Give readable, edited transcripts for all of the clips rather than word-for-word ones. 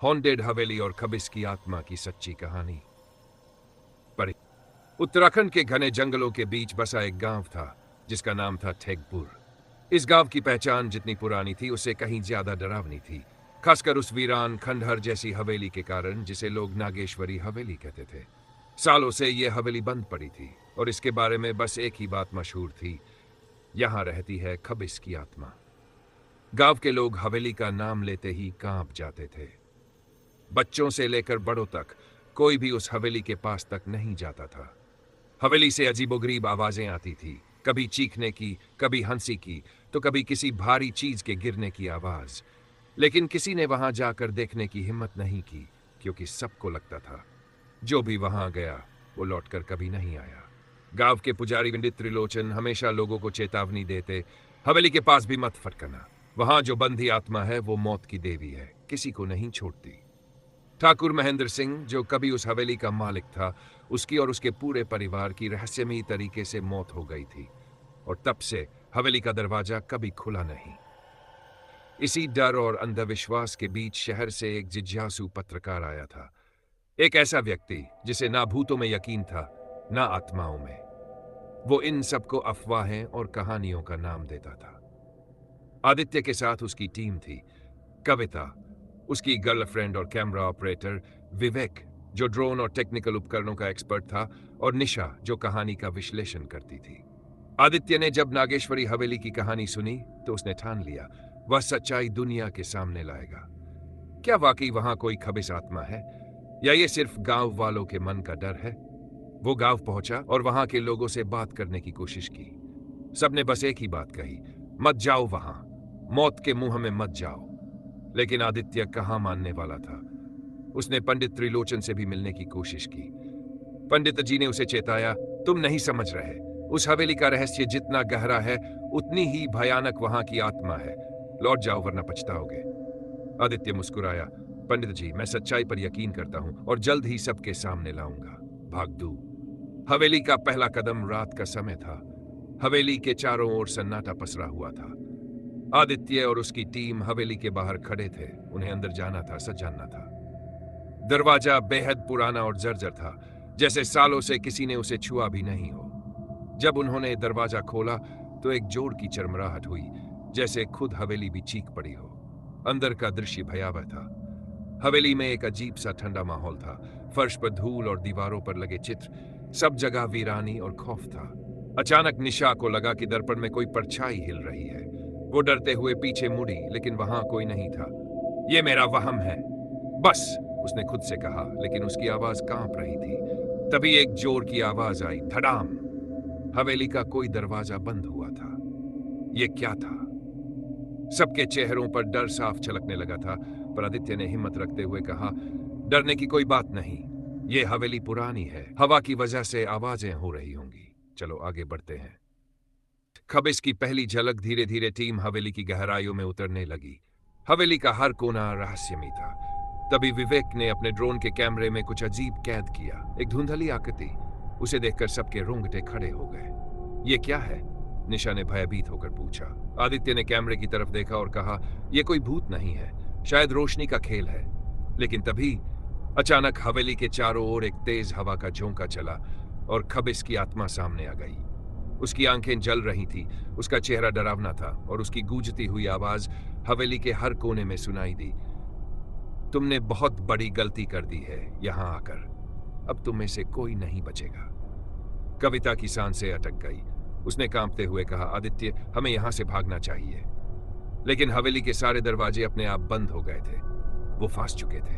Haunted हवेली और खबिस की आत्मा की सच्ची कहानी। पर उत्तराखंड के घने जंगलों के बीच बसा एक गांव था जिसका नाम था ठेगपुर। इस गांव की पहचान जितनी पुरानी थी उससे कहीं ज्यादा डरावनी थी, खासकर उस वीरान खंडहर जैसी हवेली के कारण जिसे लोग नागेश्वरी हवेली कहते थे। सालों से यह हवेली बंद पड़ी थी और इसके बारे में बस एक ही बात मशहूर थी, यहां रहती है खबिस की आत्मा। गांव के लोग हवेली का नाम लेते ही कांप जाते थे। बच्चों से लेकर बड़ों तक कोई भी उस हवेली के पास तक नहीं जाता था। हवेली से अजीबोगरीब आवाजें आती थी, कभी चीखने की, कभी हंसी की, तो कभी किसी भारी चीज के गिरने की आवाज। लेकिन किसी ने वहां जाकर देखने की हिम्मत नहीं की, क्योंकि सबको लगता था जो भी वहां गया वो लौटकर कभी नहीं आया। गांव के पुजारी पंडित त्रिलोचन हमेशा लोगों को चेतावनी देते, हवेली के पास भी मत फटकना, वहां जो बंधी आत्मा है वो मौत की देवी है, किसी को नहीं छोड़ती। ठाकुर महेंद्र सिंह, जो कभी उस हवेली का मालिक था, उसकी और उसके पूरे परिवार की रहस्यमयी तरीके से मौत हो गई थी और तब से हवेली का दरवाजा कभी खुला नहीं। इसी डर और अंधविश्वास के बीच शहर से एक जिज्ञासु पत्रकार आया था, एक ऐसा व्यक्ति जिसे ना भूतों में यकीन था ना आत्माओं में। वो इन सबको अफवाहें और कहानियों का नाम देता था। आदित्य के साथ उसकी टीम थी, कविता उसकी गर्लफ्रेंड और कैमरा ऑपरेटर, विवेक जो ड्रोन और टेक्निकल उपकरणों का एक्सपर्ट था, और निशा जो कहानी का विश्लेषण करती थी। आदित्य ने जब नागेश्वरी हवेली की कहानी सुनी तो उसने ठान लिया वह सच्चाई दुनिया के सामने लाएगा। क्या वाकई वहां कोई खबिस आत्मा है या ये सिर्फ गांव वालों के मन का डर है? वो गांव पहुंचा और वहां के लोगों से बात करने की कोशिश की। सबने बस एक ही बात कही, मत जाओ वहां, मौत के मुंह में मत जाओ। लेकिन आदित्य कहां मानने वाला था। उसने पंडित त्रिलोचन से भी मिलने की कोशिश की। पंडित जी ने उसे चेताया, तुम नहीं समझ रहे, उस हवेली का रहस्य जितना गहरा है उतनी ही भयानक वहां की आत्मा है, लौट जाओ वरना पछताओगे। आदित्य मुस्कुराया, पंडित जी मैं सच्चाई पर यकीन करता हूं और जल्द ही सबके सामने लाऊंगा। भागदू। हवेली का पहला कदम रात का समय था। हवेली के चारों ओर सन्नाटा पसरा हुआ था। आदित्य और उसकी टीम हवेली के बाहर खड़े थे, उन्हें अंदर जाना था, सच जानना था। दरवाजा बेहद पुराना और जर्जर था, जैसे सालों से किसी ने उसे छुआ भी नहीं हो। जब उन्होंने दरवाजा खोला तो एक जोर की चरमराहट हुई, जैसे खुद हवेली भी चीख पड़ी हो। अंदर का दृश्य भयावह था। हवेली में एक अजीब सा ठंडा माहौल था, फर्श पर धूल और दीवारों पर लगे चित्र, सब जगह वीरानी और खौफ था। अचानक निशा को लगा कि दर्पण में कोई परछाई हिल रही है। वो डरते हुए पीछे मुड़ी, लेकिन वहां कोई नहीं था। ये मेरा वहम है बस, उसने खुद से कहा, लेकिन उसकी आवाज कांप रही थी। तभी एक जोर की आवाज आई, धड़ाम। हवेली का कोई दरवाजा बंद हुआ था। ये क्या था? सबके चेहरों पर डर साफ झलकने लगा था, पर आदित्य ने हिम्मत रखते हुए कहा, डरने की कोई बात नहीं, ये हवेली पुरानी है, हवा की वजह से आवाजें हो रही होंगी। चलो आगे बढ़ते हैं। खबिस की पहली झलक धीरे धीरे टीम हवेली की गहराइयों में उतरने लगी। हवेली का हर कोना रहस्यमयी था। तभी विवेक ने अपने ड्रोन के कैमरे में कुछ अजीब कैद किया, एक धुंधली आकृति। उसे देखकर सबके रोंगटे खड़े हो गए। ये क्या है? निशा ने भयभीत होकर पूछा। आदित्य ने कैमरे की तरफ देखा और कहा, यह कोई भूत नहीं है, शायद रोशनी का खेल है। लेकिन तभी अचानक हवेली के चारों ओर एक तेज हवा का झोंका चला और खबिस की आत्मा सामने आ गई। उसकी आंखें जल रही थी, उसका चेहरा डरावना था और उसकी गूंजती हुई आवाज हवेली के हर कोने में सुनाई दी, तुमने बहुत बड़ी गलती कर दी है यहां आकर, अब तुम में से कोई नहीं बचेगा। कविता की सांसें अटक गई। उसने कांपते हुए कहा, आदित्य हमें यहां से भागना चाहिए। लेकिन हवेली के सारे दरवाजे अपने आप बंद हो गए थे, वो फंस चुके थे।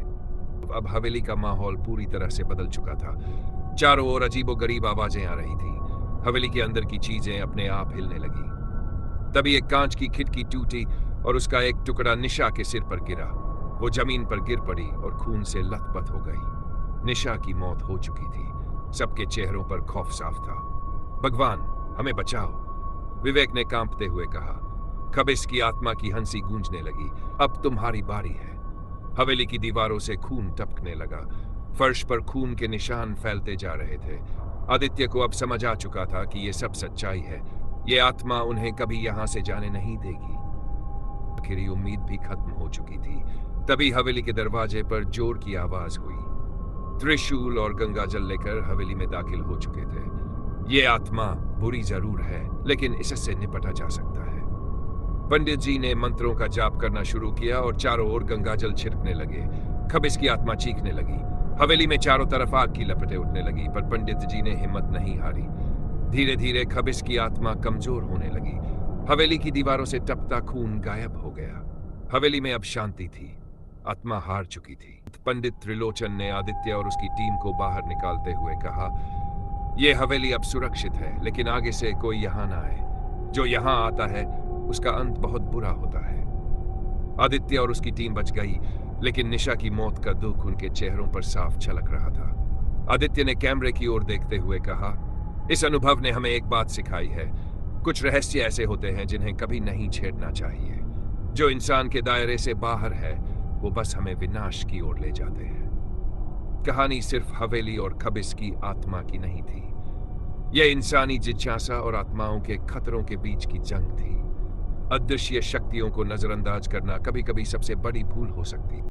अब हवेली का माहौल पूरी तरह से बदल चुका था। चारों ओर अजीबोगरीब आवाजें आ रही थी। हवेली के अंदर की चीजें अपने आप हिलने लगी। तभी एक कांच की खिड़की टूटी और उसका एक टुकड़ा निशा के सिर पर गिरा। वो जमीन पर गिर पड़ी और खून से लथपथ हो गई। निशा की मौत हो चुकी थी। सबके चेहरों पर खौफ साफ था। भगवान हमें बचाओ, विवेक ने कांपते हुए कहा। खबिस की आत्मा की हंसी गूंजने लगी, अब तुम्हारी बारी है। हवेली की दीवारों से खून टपकने लगा, फर्श पर खून के निशान फैलते जा रहे थे। आदित्य को अब समझ आ चुका था कि यह सब सच्चाई है, ये आत्मा उन्हें कभी यहां से जाने नहीं देगी। आखिरी उम्मीद भी खत्म हो चुकी थी। तभी हवेली के दरवाजे पर जोर की आवाज हुई। त्रिशूल और गंगाजल लेकर हवेली में दाखिल हो चुके थे। ये आत्मा बुरी जरूर है, लेकिन इससे निपटा जा सकता है। पंडित जी ने मंत्रों का जाप करना शुरू किया और चारों ओर गंगाजल छिड़कने लगे। खबिस की आत्मा चीखने लगी। हवेली में चारों तरफ आग की लपटें उठने लगी, पर पंडित जी ने हिम्मत नहीं हारी। धीरे धीरे खबिस की आत्मा कमजोर होने लगी। हवेली की दीवारों से टपता खून गायब हो गया। हवेली में अब शांति थी। आत्मा हार चुकी थी। पंडित त्रिलोचन ने आदित्य और उसकी टीम को बाहर निकालते हुए कहा, यह हवेली अब सुरक्षित है, लेकिन आगे से कोई यहां ना आए। जो यहां आता है उसका अंत बहुत बुरा होता है। आदित्य और उसकी टीम बच गई, लेकिन निशा की मौत का दुख उनके चेहरों पर साफ झलक रहा था। आदित्य ने कैमरे की ओर देखते हुए कहा, इस अनुभव ने हमें एक बात सिखाई है। कुछ रहस्य ऐसे होते हैं जिन्हें कभी नहीं छेड़ना चाहिए। जो इंसान के दायरे से बाहर है वो बस हमें विनाश की ओर ले जाते हैं। कहानी सिर्फ हवेली और खबिस की आत्मा की नहीं थी। यह इंसानी जिज्ञासा और आत्माओं के खतरों के बीच की जंग थी। अदृश्य शक्तियों को नजरअंदाज करना कभी-कभी सबसे बड़ी भूल हो सकती है।